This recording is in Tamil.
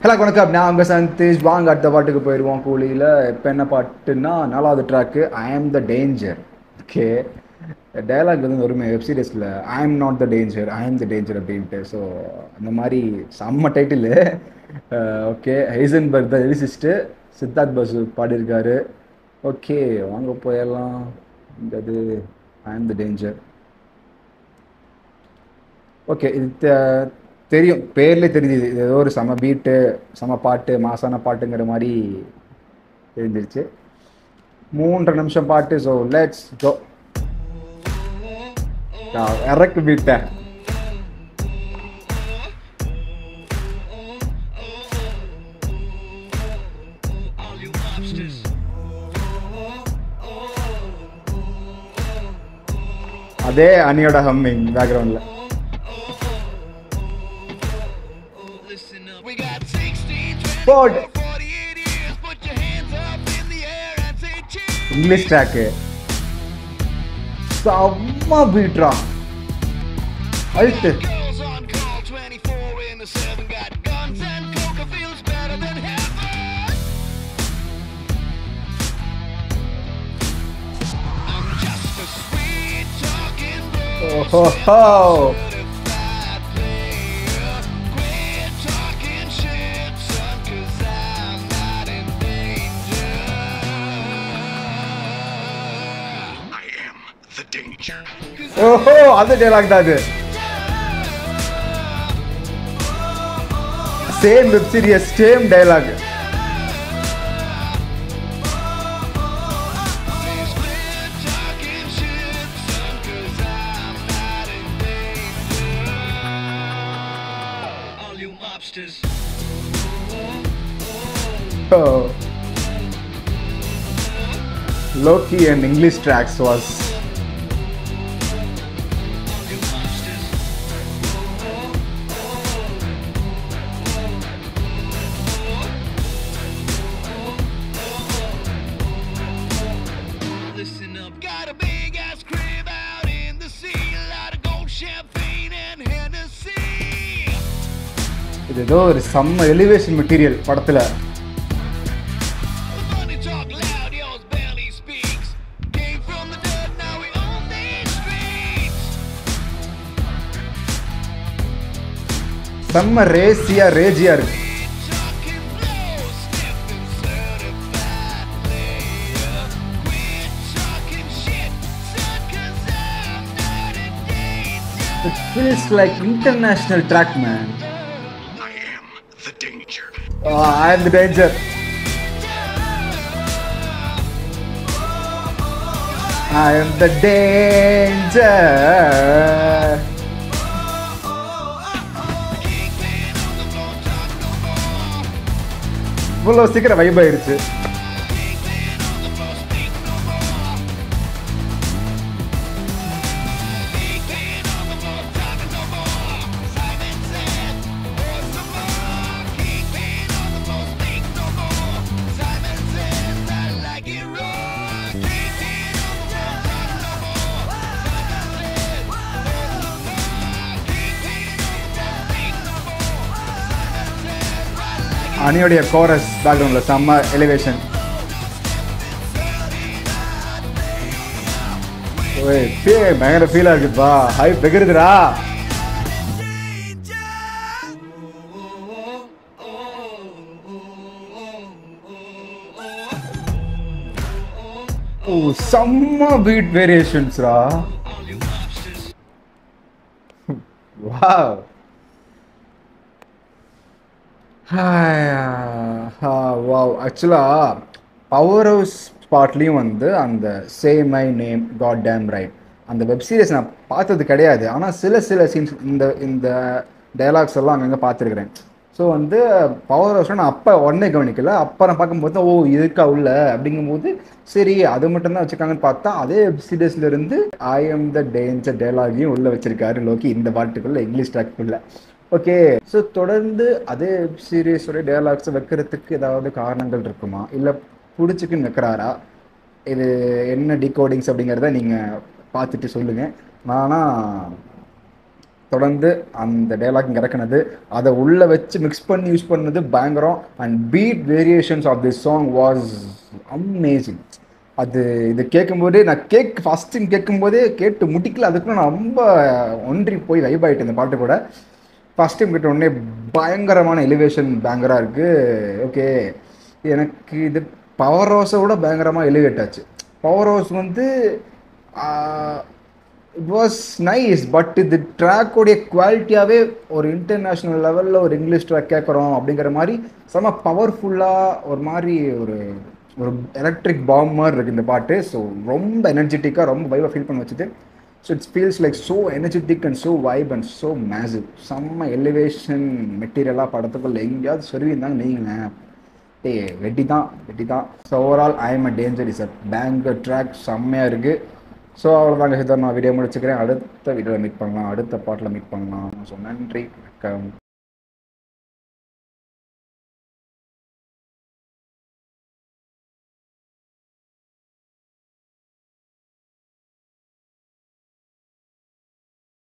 ஹலோ வணக்கம், நான் உங்கள் சந்தீஷ். வாங்க அடுத்த பாட்டுக்கு போயிடுவோம். கூலியில் இப்போ என்ன பாட்டுன்னா 4வது ட்ராக்கு ஐ ஆம் த டேஞ்சர். ஓகே, டயலாக் வந்து வருமே வெப் சீரிஸில் ஐ ஆம் நாட் த டேஞ்சர், ஐ ஆம் த டேஞ்சர் அப்படின்ட்டு. ஸோ அந்த மாதிரி செம்ம டைட்டிலு. ஓகே, ஹைசன்பர்க் தான் லிரிசிஸ்ட்டு, சித்தார்த் பாசு பாடியிருக்காரு. ஓகே, வாங்க போயிடலாம். இந்த இது ஐ ஆம் த டேஞ்சர். ஓகே, இது தெரியும், பேர்லேயே தெரிஞ்சுது. இது ஏதோ ஒரு செம பீட்டு, செம பாட்டு, மாசான பாட்டுங்கிற மாதிரி தெரிஞ்சிருச்சு. 3.5 நிமிஷம் பாட்டு. So let's go. இறக்கு பீட்டை. அதே அனியோட ஹம்மிங் பேக்ரவுண்டில். போட் இங்கிலீஷ் ட்ராக்கு செம்ம பீட்ரா. அழுத்து. ஓஹோ, ஓஹோ, அது டைலாக் தான். அது same web series, same dialogue. Loki and English tracks was இது ஏதோ ஒரு செம்ம எலிவேஷன் மெட்டீரியல் படத்துல. செம்ம ரேசியா ரேஜியா இருக்கு. It feels like international track, man. I am the danger. Oh, I am the danger. I am the danger. இவ்வளோ சீக்கிரம் வைப் ஆயிருச்சு. அனியோடைய கோரஸ் பேக்ரவுண்ட்ல செம்ம எலிவேஷன். பயங்கர ஃபீலா இருக்குப்பா. ஹை பெருதுரா. ஓ, செம்ம பீட் வேரியேஷன்ஸ்ரா. வாவ். வாவ். ஆக்சுவலாக பவர் ஹவுஸ் ஸ்பாட்லேயும் வந்து அந்த say my name God damn right அந்த வெப் சீரிஸ் நான் பார்த்தது கிடையாது. ஆனால் சில சீன்ஸ் இந்த இந்த டைலாக்ஸ் எல்லாம் அங்கங்கே பார்த்துருக்குறேன். ஸோ வந்து பவர் ஹவுஸில் நான் அப்போ உடனே கவனிக்கல. அப்புறம் பார்க்கும்போது ஓ இருக்கா உள்ள அப்படிங்கும்போது சரி அது மட்டும்தான் வச்சுருக்காங்கன்னு பார்த்தா அதே வெப் சீரிஸ்லேருந்து ஐ எம் த டேஞ்சர் டைலாகையும் உள்ளே வச்சிருக்காரு லோக்கி இந்த பாட்டுக்குள்ளே, இங்கிலீஷ் ட்ராக்குள்ளே. ஓகே, ஸோ தொடர்ந்து அதே வெப் சீரிஸோட டயலாக்ஸை வைக்கிறதுக்கு ஏதாவது காரணங்கள் இருக்குமா, இல்லை பிடிச்சிக்குன்னு வைக்கிறாரா? இது என்ன டிகோடிங்ஸ் அப்படிங்கிறத நீங்கள் பார்த்துட்டு சொல்லுங்கள். நானா தொடர்ந்து அந்த டைலாக் இங்கே இறக்குனது, அதை உள்ளே வச்சு மிக்ஸ் பண்ணி யூஸ் பண்ணது பயங்கரம். And beat variations of this song was amazing. அது இது கேட்கும்போது நான் ஃபஸ்ட் டைம் கேட்கும்போதே கேட்டு முடிக்கல, அதுக்குள்ள நான் ரொம்ப ஒன்றி போய் வைப் ஆகிட்டேன் இந்த பாட்டு கூட. ஃபஸ்ட் டைம் கேட்ட உடனே பயங்கரமான எலிவேஷன் பேங்கராக இருக்குது. ஓகே, எனக்கு இது பவர் ஹவுஸை விட பயங்கரமாக எலிவேட் ஆச்சு. பவர் ஹவுஸ் வந்து இட் வாஸ் நைஸ், பட் இது ட்ராக்கோடைய குவாலிட்டியாகவே ஒரு இன்டர்நேஷ்னல் லெவலில் ஒரு இங்கிலீஷ் ட்ராக் கேட்குறோம் அப்படிங்கிற மாதிரி செம்ம பவர்ஃபுல்லாக ஒரு மாதிரி ஒரு ஒரு எலக்ட்ரிக் பாம் மாதிரி இருக்குது இந்த பாட்டு. ஸோ ரொம்ப எனர்ஜெட்டிக்காக ரொம்ப வைபாக ஃபீல் பண்ண வச்சுது. So it's feels like so energetic and so vibe and so massive. செம்ம எலிவேஷன் மெட்டீரியலாக படத்துக்குள்ள எங்கேயாவது சொருவிருந்தாங்க நீங்களேன், வெட்டி தான். So overall I am a danger is a banger track, செம்மையாக இருக்குது. ஸோ அவ்வளோதாங்க சித்தர், நான் வீடியோ முடிச்சுக்கிறேன். அடுத்த வீடியோவில் மீட் பண்ணலாம், அடுத்த பாட்டில் மீட் பண்ணலாம். ஸோ நன்றி, வணக்கம்.